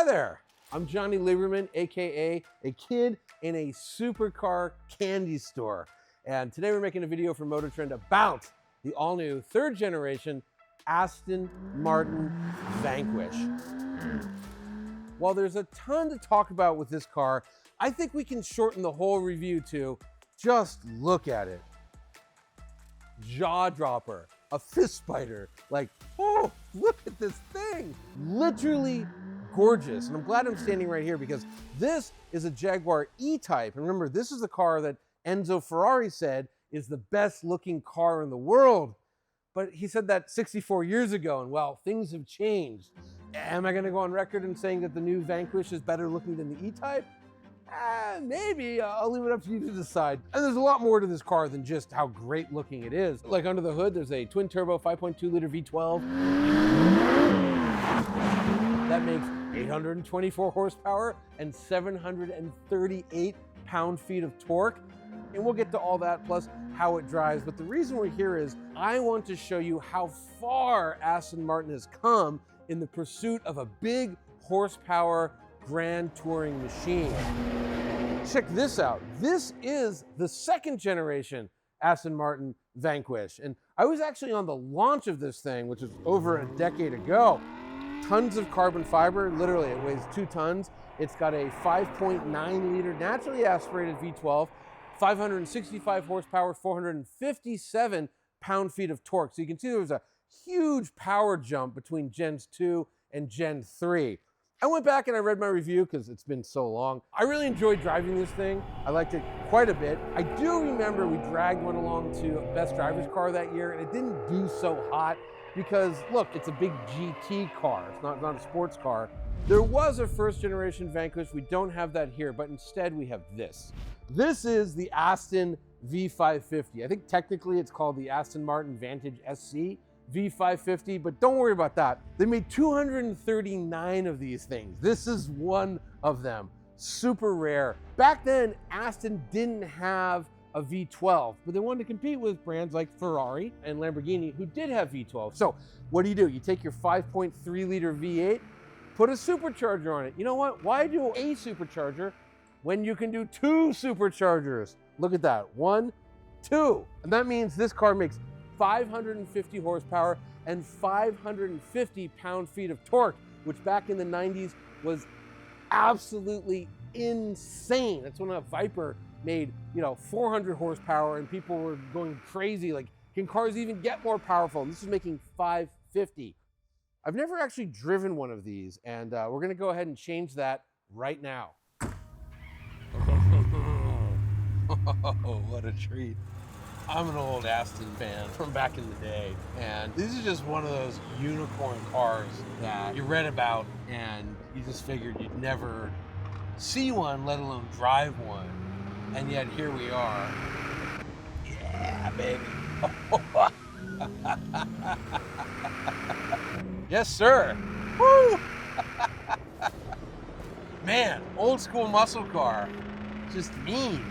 there, I'm Jonny Lieberman, AKA a kid in a supercar candy store. And today we're making a video for MotorTrend about the all-new third generation Aston Martin Vanquish. While there's a ton to talk about with this car, I think we can shorten the whole review to just look at it. Jaw dropper, a fist fighter, like, oh, look at this thing. Literally gorgeous. And I'm glad I'm standing right here because this is a Jaguar E-Type. And remember, this is the car that Enzo Ferrari said is the best looking car in the world. But he said that 64 years ago, and well, things have changed. Am I gonna go on record in saying that the new Vanquish is better looking than the E-Type? Maybe. I'll leave it up to you to decide. And there's a lot more to this car than just how great looking it is. Like under the hood, there's a twin turbo 5.2 liter V12. That makes 824 horsepower and 738 pound-feet of torque. And we'll get to all that, plus how it drives. But the reason we're here is I want to show you how far Aston Martin has come in the pursuit of a big horsepower grand touring machine. Check this out. This is the second generation Aston Martin Vanquish. And I was actually on the launch of this thing, which was over a decade ago. Tons of carbon fiber, literally it weighs 2 tons. It's got a 5.9 liter naturally aspirated V12, 565 horsepower, 457 pound-feet of torque. So you can see there was a huge power jump between Gens 2 and Gen 3. I went back and I read my review because it's been so long. I really enjoyed driving this thing. I liked it quite a bit. I do remember we dragged one along to Best Driver's Car that year and it didn't do so hot because look, it's a big GT car. It's not a sports car. There was a first generation Vanquish. We don't have that here, but instead we have this. This is the Aston V550. I think technically it's called the Aston Martin Vantage SC V550, but don't worry about that. They made 239 of these things. This is one of them. Super rare. Back then, Aston didn't have a V12, but they wanted to compete with brands like Ferrari and Lamborghini who did have V12. So what do? You take your 5.3 liter V8, put a supercharger on it. You know what? Why do a supercharger when you can do 2 superchargers? Look at that, 1, 2. And that means this car makes 550 horsepower and 550 pound-feet of torque, which back in the 90s was absolutely insane. That's when a Viper made, 400 horsepower and people were going crazy. Like, can cars even get more powerful? And this is making 550. I've never actually driven one of these, and we're gonna go ahead and change that right now. Oh, what a treat. I'm an old Aston fan from back in the day, and this is just one of those unicorn cars that you read about and you just figured you'd never see one, let alone drive one, and yet here we are. Yeah, baby. Yes, sir. Woo! Man, old school muscle car, just mean.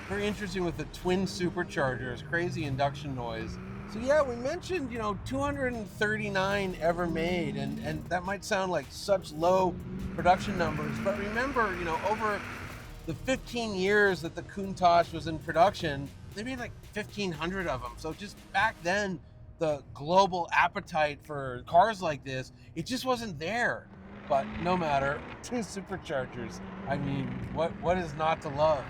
Very interesting with the twin superchargers, crazy induction noise. So yeah, we mentioned, 239 ever made, and that might sound like such low production numbers, but remember, over the 15 years that the Countach was in production, they made like 1,500 of them. So just back then, the global appetite for cars like this, it just wasn't there. But no matter, 2 superchargers. I mean, what is not to love?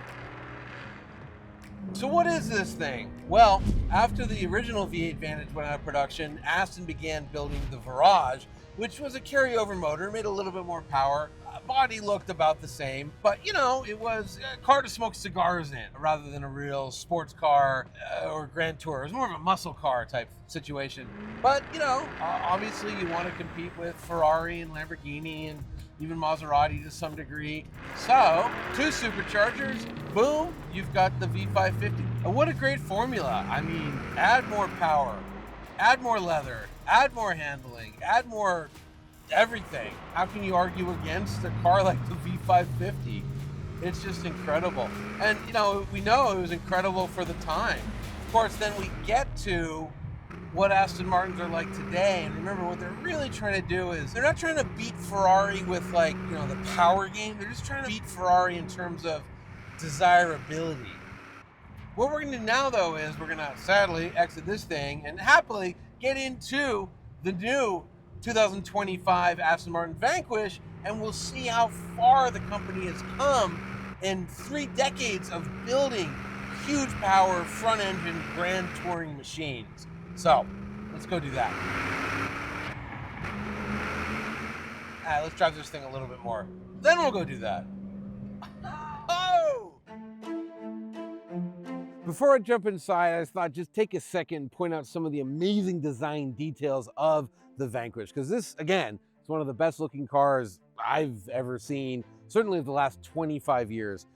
So what is this thing? Well, after the original V8 Vantage went out of production, Aston began building the Vantage, which was a carryover motor, made a little bit more power. Body looked about the same, but it was a car to smoke cigars in rather than a real sports car or grand tour. It was more of a muscle car type situation. But, obviously you want to compete with Ferrari and Lamborghini and even Maserati to some degree. So, 2 superchargers, boom, you've got the V550. And what a great formula. I mean, add more power, add more leather, add more handling, add more everything. How can you argue against a car like the V550? It's just incredible. And we know it was incredible for the time. Of course, then we get to what Aston Martins are like today. And remember, what they're really trying to do is they're not trying to beat Ferrari with like, you know, the power game. They're just trying to beat Ferrari in terms of desirability. What we're going to do now, though, is we're going to sadly exit this thing and happily get into the new 2025 Aston Martin Vanquish, and we'll see how far the company has come in 3 decades of building huge power, front engine, grand touring machines. So let's go do that. Let's drive this thing a little bit more. Then we'll go do that. Oh! Before I jump inside, I thought just take a second and point out some of the amazing design details of the Vanquish, because this, again, is one of the best looking cars I've ever seen, certainly of the last 25 years.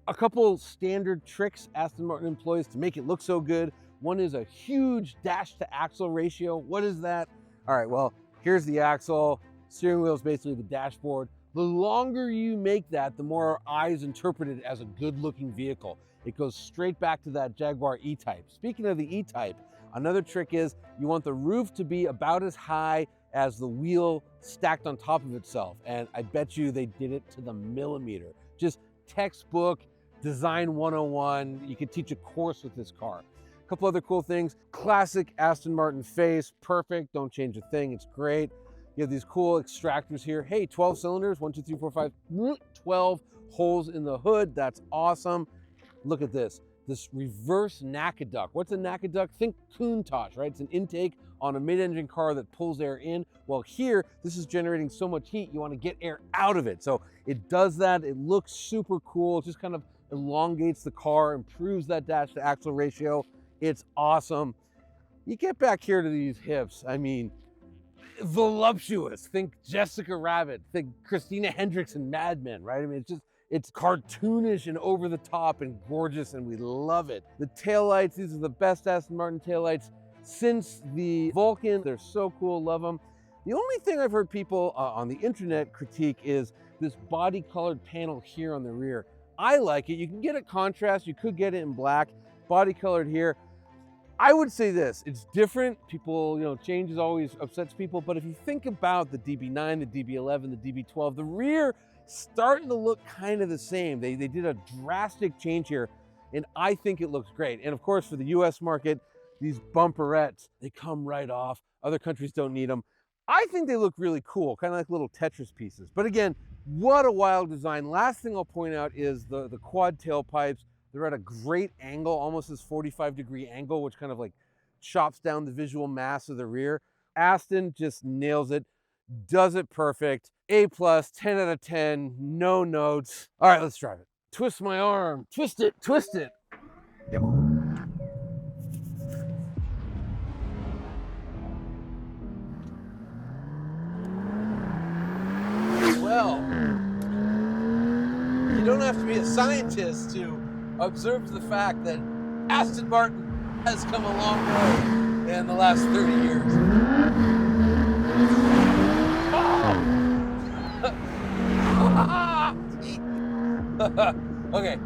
A couple standard tricks Aston Martin employs to make it look so good. One is a huge dash to axle ratio. What is that? All right, well, here's the axle. Steering wheel is basically the dashboard. The longer you make that, the more eyes interpret it as a good looking vehicle. It goes straight back to that Jaguar E-Type. Speaking of the E-Type, another trick is you want the roof to be about as high as the wheel stacked on top of itself. And I bet you they did it to the millimeter. Just textbook design 101. You could teach a course with this car. A couple other cool things. Classic Aston Martin face, perfect. Don't change a thing, it's great. You have these cool extractors here. Hey, 12 cylinders, 1, 2, 3, 4, 5, 12 holes in the hood. That's awesome. Look at this reverse NACA duct. What's a NACA duct? Think Countach, right? It's an intake on a mid-engine car that pulls air in. Well, here, this is generating so much heat, you want to get air out of it. So it does that. It looks super cool. It just kind of elongates the car, improves that dash to axle ratio. It's awesome. You get back here to these hips, I mean, voluptuous. Think Jessica Rabbit, think Christina Hendricks and Mad Men, right? I mean, it's cartoonish and over the top and gorgeous, and we love it. The taillights, these are the best Aston Martin taillights since the Vulcan. They're so cool, love them. The only thing I've heard people on the internet critique is this body colored panel here on the rear. I like it. You can get it contrast, you could get it in black, body colored here. I would say this, it's different. People, you know, change is always upsets people, but if you think about the DB9, the DB11, the DB12, the rear starting to look kind of the same. They did a drastic change here, and I think it looks great. And of course, for the US market, these bumperettes, they come right off. Other countries don't need them. I think they look really cool, kind of like little Tetris pieces. But again, what a wild design. Last thing I'll point out is the quad tailpipes. They're at a great angle, almost this 45-degree angle, which kind of like chops down the visual mass of the rear. Aston just nails it, does it perfect. A+, 10 out of 10, no notes. All right, let's drive it. Twist my arm, twist it, twist it. Yep. Well, you don't have to be a scientist to observe the fact that Aston Martin has come a long way in the last 30 years. Okay,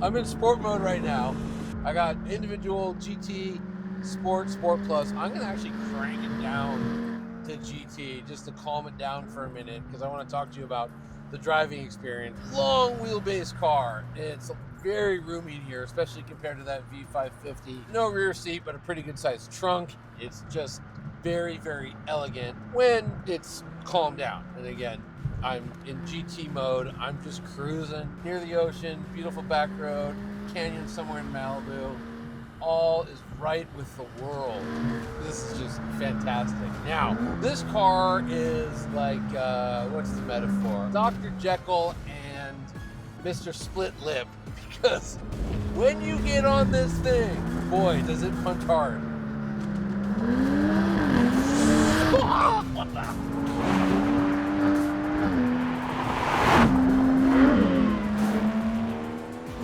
I'm in sport mode right now. I got individual, GT, Sport, Sport Plus. I'm gonna actually crank it down to GT just to calm it down for a minute because I want to talk to you about the driving experience. Long wheelbase car. It's very roomy here, especially compared to that V550. No rear seat, but a pretty good sized trunk. It's just very, very elegant when it's calmed down. And again, I'm in GT mode. I'm just cruising near the ocean, beautiful back road, canyon somewhere in Malibu. All is right with the world. This is just fantastic. Now, this car is like, what's the metaphor? Dr. Jekyll and Mr. Split Lip, because when you get on this thing, boy, does it punch hard.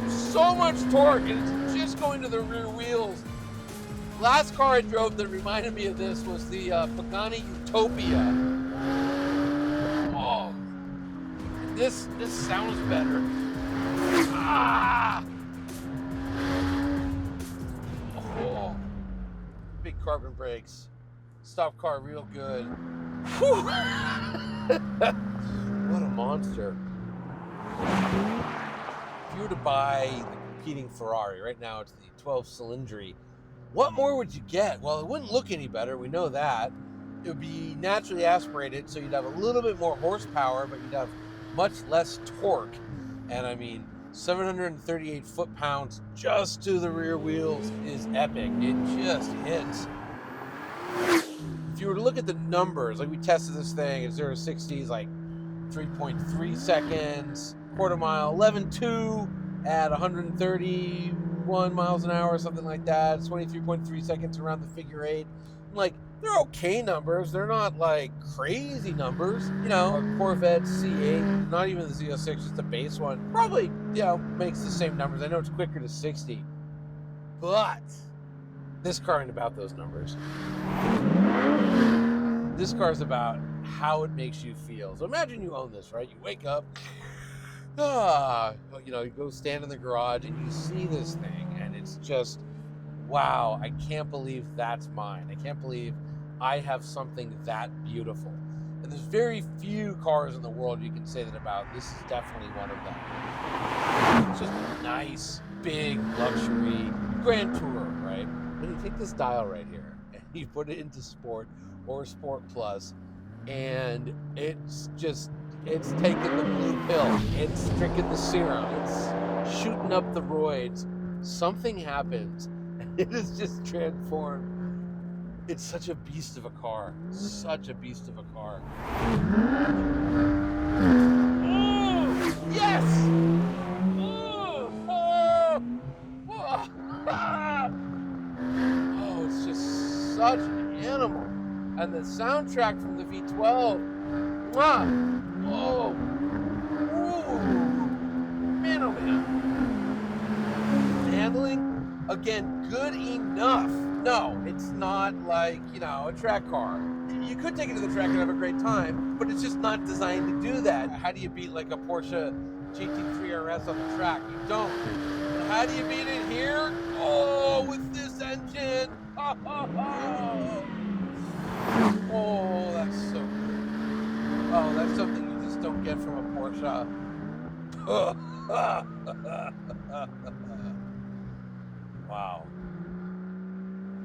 So much torque, and it's just going to the rear wheels. Last car I drove that reminded me of this was the Pagani Utopia. Oh, this sounds better. Ah! Oh, big carbon brakes. Stop car real good. Whew. What a monster. If you were to buy the competing Ferrari, right now it's the 12 cylindry, what more would you get? Well, it wouldn't look any better, we know that. It would be naturally aspirated, so you'd have a little bit more horsepower, but you'd have much less torque. And I mean, 738 foot-pounds just to the rear wheels is epic. It just hits. If you were to look at the numbers, like we tested this thing at 0 to 60 is like 3.3 seconds, quarter mile, 11.2 at 131 miles an hour, something like that. It's 23.3 seconds around the figure 8. Like, they're okay numbers. They're not like crazy numbers. You know, a Corvette C8, not even the Z06, just the base one, probably, you know, makes the same numbers. I know it's quicker to 60, but this car ain't about those numbers. This car's about how it makes you feel. So imagine you own this, right? You wake up, you know, you go stand in the garage and you see this thing and it's just, wow, I can't believe that's mine. I can't believe I have something that beautiful. And there's very few cars in the world you can say that about. This is definitely one of them. It's just a nice, big, luxury Grand Tourer, right? Then you take this dial right here and you put it into Sport or Sport Plus, and it's taking the blue pill. It's drinking the serum. It's shooting up the roids. Something happens. It is just transformed. It's such a beast of a car. Such a beast of a car. Oh, yes! Oh, it's just such an animal. And the soundtrack from the V12. Oh, man, oh man. Handling, again, good enough. No, it's not like, you know, a track car. You could take it to the track and have a great time, but it's just not designed to do that. How do you beat like a Porsche GT3 RS on the track? You don't. But how do you beat it here? Oh, with this engine. Oh, that's so good. Oh, that's something you just don't get from a Porsche. Wow.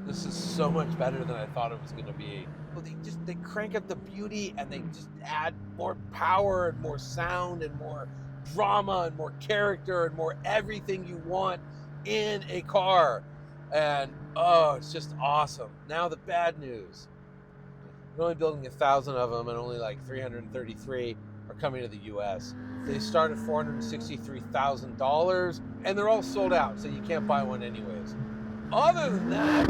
This is so much better than I thought it was going to be. Well, they crank up the beauty and they just add more power and more sound and more drama and more character and more everything you want in a car. And oh, it's just awesome. Now the bad news. They're only building 1,000 of them and only like 333 are coming to the US. They start at $463,000 and they're all sold out, so you can't buy one anyways. Other than that,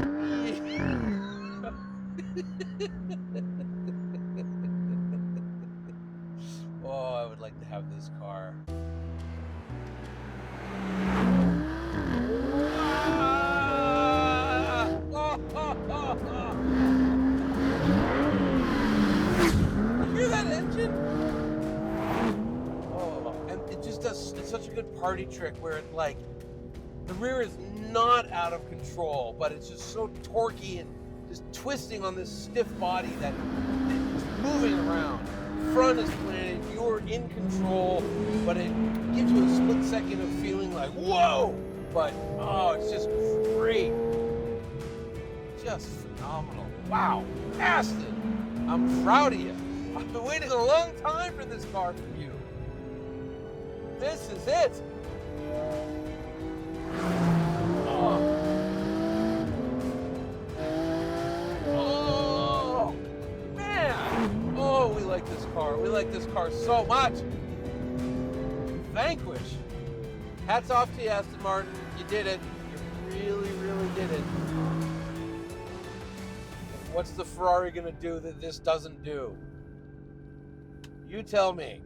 oh, I would like to have this car. You hear that engine? Oh, and it just does, it's such a good party trick where it like, the rear is not out of control, but it's just so torquey and just twisting on this stiff body that it's moving around. Front is planted, you're in control, but it gives you a split second of feeling like, whoa! But, oh, it's just great. Just phenomenal. Wow, Aston, I'm proud of you. I've been waiting a long time for this car from you. This is it. Oh, man. Oh, we like this car. We like this car so much. Vanquish. Hats off to you, Aston Martin. You did it. You really, really did it. What's the Ferrari going to do that this doesn't do? You tell me.